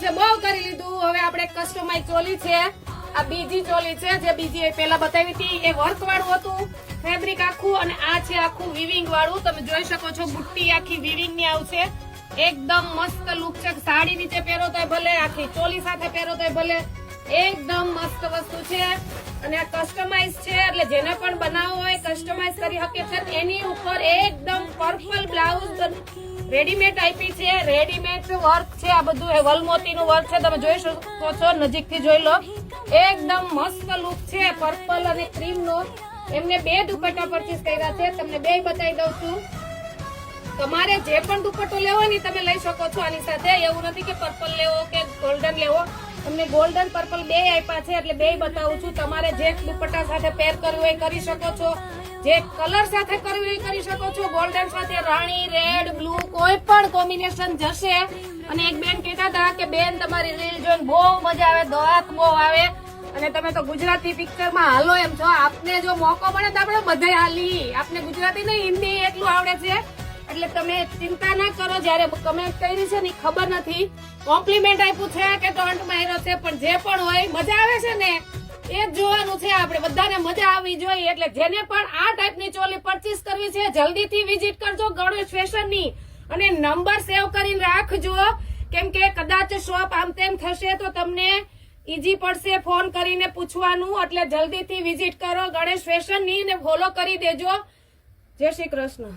છે બહુ કરી લીધું. હવે આપણે કસ્ટમાઇઝ ચોલી છે, આ બીજી ચોલી છે જે બીજી પહેલા બતાવી હતી એ વર્ક વાળું હતું ફેબ્રિક આખું, અને આ છે આખું વિવિંગ વાળું. તમે જોઈ શકો છો બુટ્ટી આખી વિવિંગ ની આવશે. એકદમ મસ્ત લુક છે. સાડી નીચે પહેરો તોય ભલે, આખી ચોલી સાથે પહેરો તોય ભલે, એકદમ મસ્ત વસ્તુ છે. અને આ કસ્ટમાઇઝ છે એટલે જેને પણ બનાવવો હોય કસ્ટમાઇઝ કરી શકે છે. એની ઉપર એકદમ પર્પલ બ્લાઉઝ રેડીમેડ આપી છે. રેડીમેડ વર્ક છે, આ બધું વલમોતી નું વર્ક છે. તમે જોઈ શકો છો, નજીક થી જોઈ લો. એકદમ મસ્ત લુક છે પર્પલ અને ક્રીમ નો. એમને 2 દુપટ્ટા પરચેસ કર્યા છે, તમને 2 બતાવી દઉં છું. તમારે જે પણ દુપટ્ટો લેવો હોય ને તમે લઈ શકો છો આની સાથે. એવું નથી કે પર્પલ લેવો કે ગોલ્ડન લેવો. તમને ગોલ્ડન પર્પલ 2 આપ્યા છે એટલે 2 બતાવું છું. તમારે જે દુપટ્ટા સાથે પેર કરવું હોય કરી શકો છો, જે કલર સાથે કરવું હોય કરી શકો છો. ગોલ્ડન સાથે રાણી, રેડ, બ્લુ કોઈ પણ કોમ્બિનેશન જશે. અને એક બેન કહેતા હતા કે બેન તમારી રીલ જોઈને બહુ મજા આવે, દોત બહુ આવે, અને તમે તો ગુજરાતી પિક્ચરમાં હાલો એમ છો. આપને જો મોકો મળે તો આપણે બધે હાલી. આપને ગુજરાતી નહીં હિન્દી એટલું આવડે છે એટલે તમે ચિંતા ના કરો. જયારે કમેન્ટ કરી છે ને ખબર નથી, કોમ્પ્લિમેન્ટ આપ્યું છે કે ટોન્ટ માર્યો છે, પણ જે પણ હોય મજા આવે છે ને એ જ જોવાનું છે. આપણે બધાને મજા આવવી જોઈએ. એટલે જેને પણ આ ટાઈપની ચોલી પરચેસ કરવી છે જલ્દીથી વિઝિટ કરજો ગણેશ ફેશન ની, અને નંબર સેવ કરીને રાખજો, કેમ કે કદાચ શોપ આમ તેમ થશે તો તમને ઈઝી પડશે ફોન કરીને પૂછવાનું. એટલે જલ્દીથી વિઝિટ કરો ગણેશ ફેશન ની ને ફોલો કરી દેજો. જય શ્રી કૃષ્ણ.